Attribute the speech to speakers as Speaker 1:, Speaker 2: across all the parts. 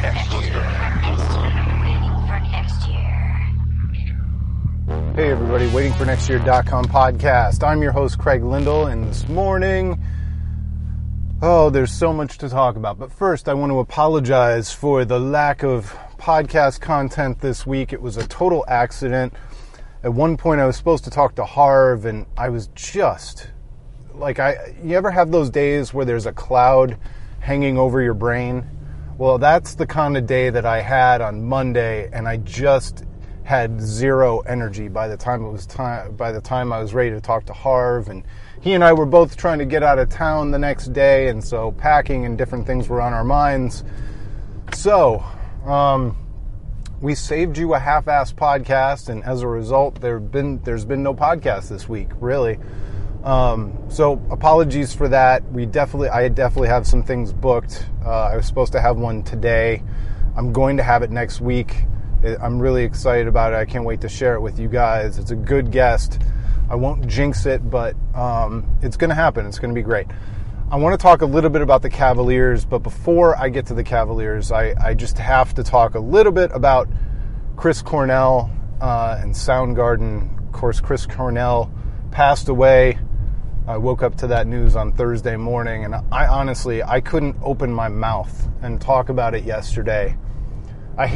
Speaker 1: Hey everybody, waitingfornextyear.com podcast. I'm your host Craig Lindell, and this morning, there's so much to talk about. But first, I want to apologize for the lack of podcast content this week. It was a total accident. At one point, I was supposed to talk to Harv, and I was just you ever have those days where there's a cloud hanging over your brain? Well, that's the kind of day that I had on Monday, and I just had zero energy by the time I was ready to talk to Harv, and he and I were both trying to get out of town the next day, and so packing and different things were on our minds. So, we saved you a half-assed podcast, and as a result, there's been no podcast this week, really. So apologies for that. I definitely have some things booked. I was supposed to have one today. I'm going to have it next week. I'm really excited about it. I can't wait to share it with you guys. It's a good guest. I won't jinx it, but it's going to happen. It's going to be great. I want to talk a little bit about the Cavaliers, but before I get to the Cavaliers, I just have to talk a little bit about Chris Cornell and Soundgarden. Of course, Chris Cornell passed away. I woke up to that news on Thursday morning, and I couldn't open my mouth and talk about it yesterday. I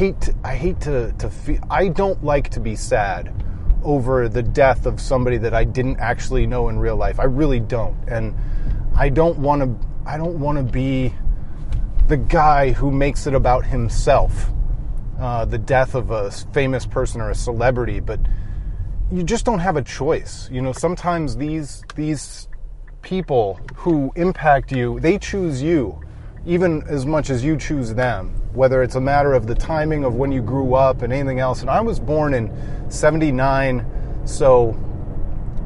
Speaker 1: don't like to be sad over the death of somebody that I didn't actually know in real life. I really don't. And I don't want to be the guy who makes it about himself, the death of a famous person or a celebrity, but you just don't have a choice. You know, sometimes these people who impact you, they choose you even as much as you choose them, whether it's a matter of the timing of when you grew up and anything else. And I was born in 79, so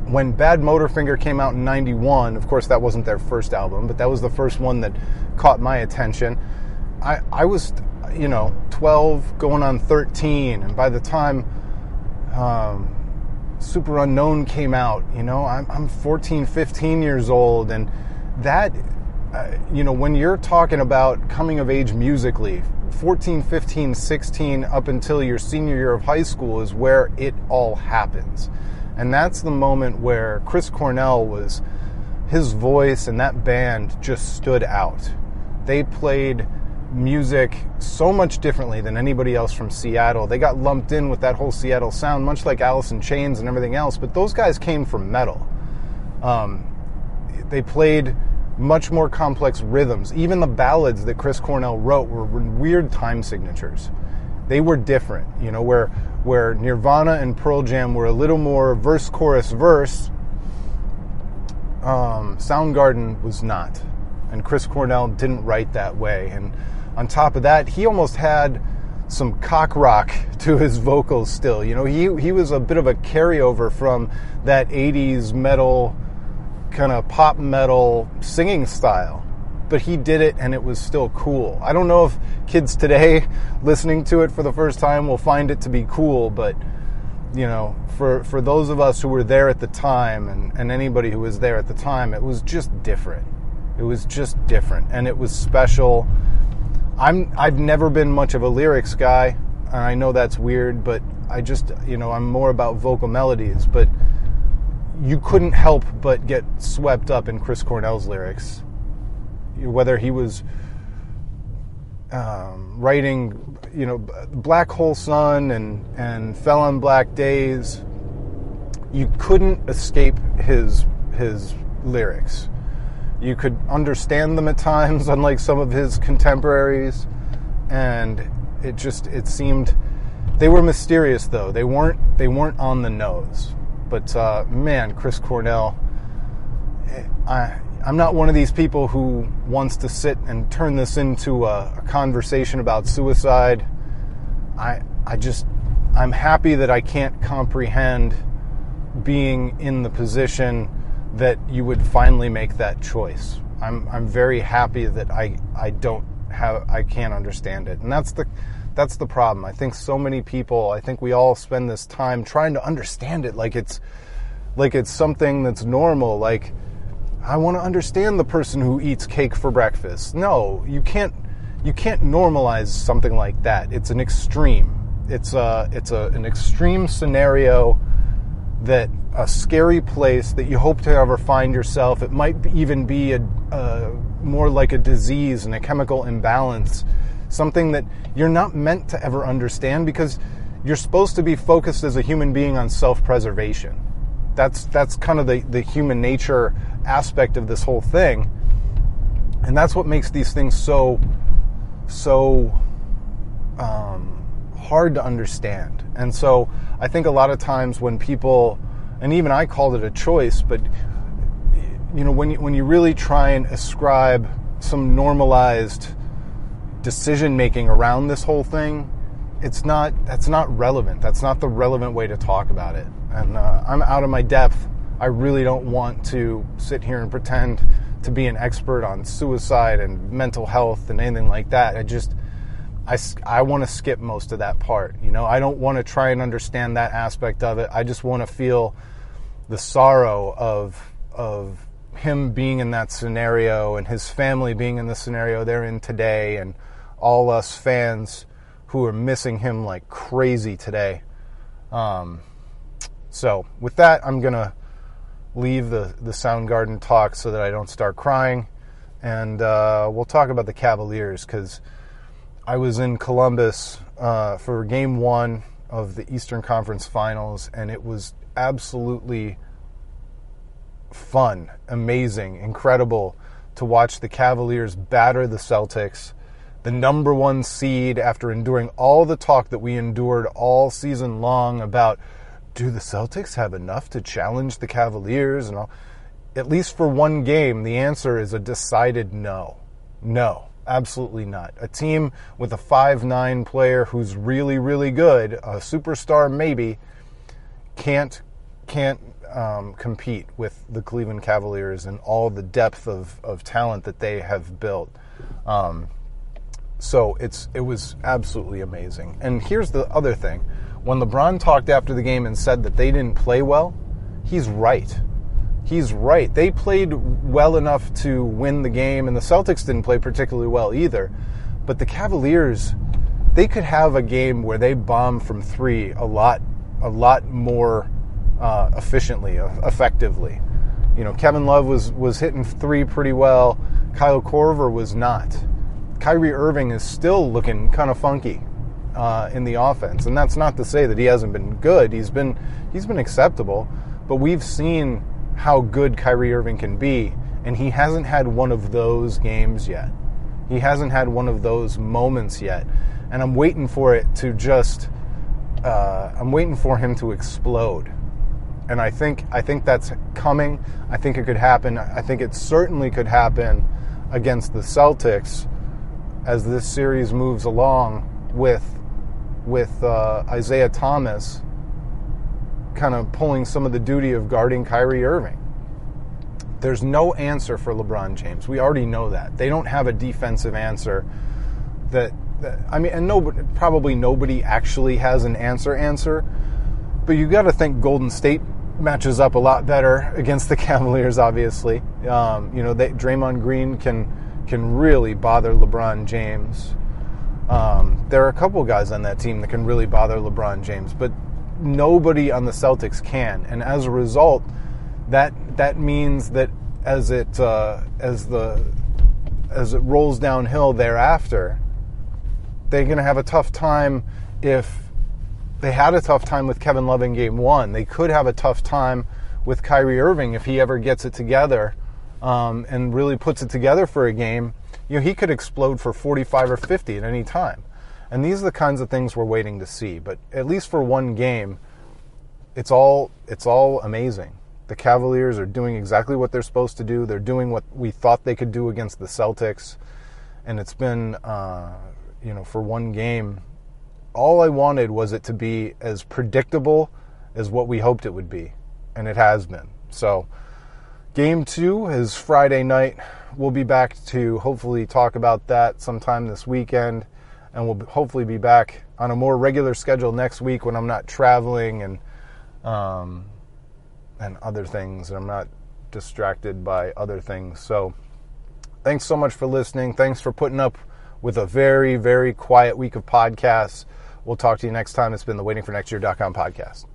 Speaker 1: when Bad Motorfinger came out in 91, of course that wasn't their first album, but that was the first one that caught my attention. I was, 12 going on 13, and by the time Super Unknown came out, I'm 14, 15 years old, and that, when you're talking about coming of age musically, 14, 15, 16 up until your senior year of high school is where it all happens. And that's the moment where Chris Cornell his voice and that band just stood out. They played music so much differently than anybody else from Seattle. They got lumped in with that whole Seattle sound, much like Alice in Chains and everything else, but those guys came from metal. They played much more complex rhythms. Even the ballads that Chris Cornell wrote were weird time signatures. They were different, where Nirvana and Pearl Jam were a little more verse, chorus, verse. Soundgarden was not. And Chris Cornell didn't write that way. And on top of that, he almost had some cock rock to his vocals still. He was a bit of a carryover from that 80s metal, kind of pop metal singing style. But he did it, and it was still cool. I don't know if kids today listening to it for the first time will find it to be cool, but, for those of us who were there at the time, and anybody who was there at the time, it was just different. It was just different, and it was special. I've never been much of a lyrics guy, and I know that's weird, but I just, I'm more about vocal melodies, but you couldn't help but get swept up in Chris Cornell's lyrics. Whether he was writing, Black Hole Sun and Fell on Black Days, you couldn't escape his lyrics. You could understand them at times, unlike some of his contemporaries, and it seemed they were mysterious though. They weren't on the nose. But man, Chris Cornell, I'm not one of these people who wants to sit and turn this into a conversation about suicide. I'm happy that I can't comprehend being in the position that you would finally make that choice. I'm very happy that I can't understand it. And that's the problem. I think so many people, we all spend this time trying to understand it like it's something that's normal. Like, I want to understand the person who eats cake for breakfast. No, you can't you can't normalize something like that. It's an extreme. It's an extreme scenario, that a scary place that you hope to ever find yourself. It might even be a more like a disease and a chemical imbalance, something that you're not meant to ever understand, because you're supposed to be focused as a human being on self-preservation. That's kind of the human nature aspect of this whole thing, and that's what makes these things so hard to understand. And so I think a lot of times when people, and even I called it a choice, but when you really try and ascribe some normalized decision making around this whole thing, that's not relevant. That's not the relevant way to talk about it. And I'm out of my depth. I really don't want to sit here and pretend to be an expert on suicide and mental health and anything like that. I want to skip most of that part. I don't want to try and understand that aspect of it. I just want to feel the sorrow of him being in that scenario and his family being in the scenario they're in today, and all us fans who are missing him like crazy today. So with that, I'm going to leave the Soundgarden talk so that I don't start crying, and we'll talk about the Cavaliers, because I was in Columbus for Game 1 of the Eastern Conference Finals, and it was absolutely fun, amazing, incredible to watch the Cavaliers batter the Celtics, the number 1 seed, after enduring all the talk that we endured all season long about, do the Celtics have enough to challenge the Cavaliers? And all. At least for one game, the answer is a decided no. No. Absolutely not. A team with a 5'9" player who's really, really good, a superstar maybe, can't compete with the Cleveland Cavaliers and all the depth of talent that they have built. So it was absolutely amazing. And here's the other thing. When LeBron talked after the game and said that they didn't play well, he's right. He's right. They played well enough to win the game, and the Celtics didn't play particularly well either. But the Cavaliers, they could have a game where they bomb from 3 a lot more efficiently, effectively. Kevin Love was hitting 3 pretty well. Kyle Korver was not. Kyrie Irving is still looking kind of funky in the offense, and that's not to say that he hasn't been good. He's been acceptable, but we've seen how good Kyrie Irving can be, and he hasn't had one of those games yet. He hasn't had one of those moments yet, and I'm waiting for it to I'm waiting for him to explode, and I think that's coming. I think it could happen. I think it certainly could happen against the Celtics as this series moves along with Isaiah Thomas kind of pulling some of the duty of guarding Kyrie Irving. There's no answer for LeBron James. We already know that. They don't have a defensive answer and probably nobody actually has an answer, but you got to think Golden State matches up a lot better against the Cavaliers, obviously. Draymond Green can really bother LeBron James. There are a couple guys on that team that can really bother LeBron James, but nobody on the Celtics can, and as a result, that means that as it rolls downhill thereafter, they're going to have a tough time. If they had a tough time with Kevin Love in Game 1, they could have a tough time with Kyrie Irving if he ever gets it together and really puts it together for a game. He could explode for 45 or 50 at any time. And these are the kinds of things we're waiting to see. But at least for one game, it's all amazing. The Cavaliers are doing exactly what they're supposed to do. They're doing what we thought they could do against the Celtics. And it's been, for one game, all I wanted was it to be as predictable as what we hoped it would be. And it has been. So Game 2 is Friday night. We'll be back to hopefully talk about that sometime this weekend. And we'll hopefully be back on a more regular schedule next week when I'm not traveling and other things, and I'm not distracted by other things. So thanks so much for listening. Thanks for putting up with a very, very quiet week of podcasts. We'll talk to you next time. It's been the waitingfornextyear.com podcast.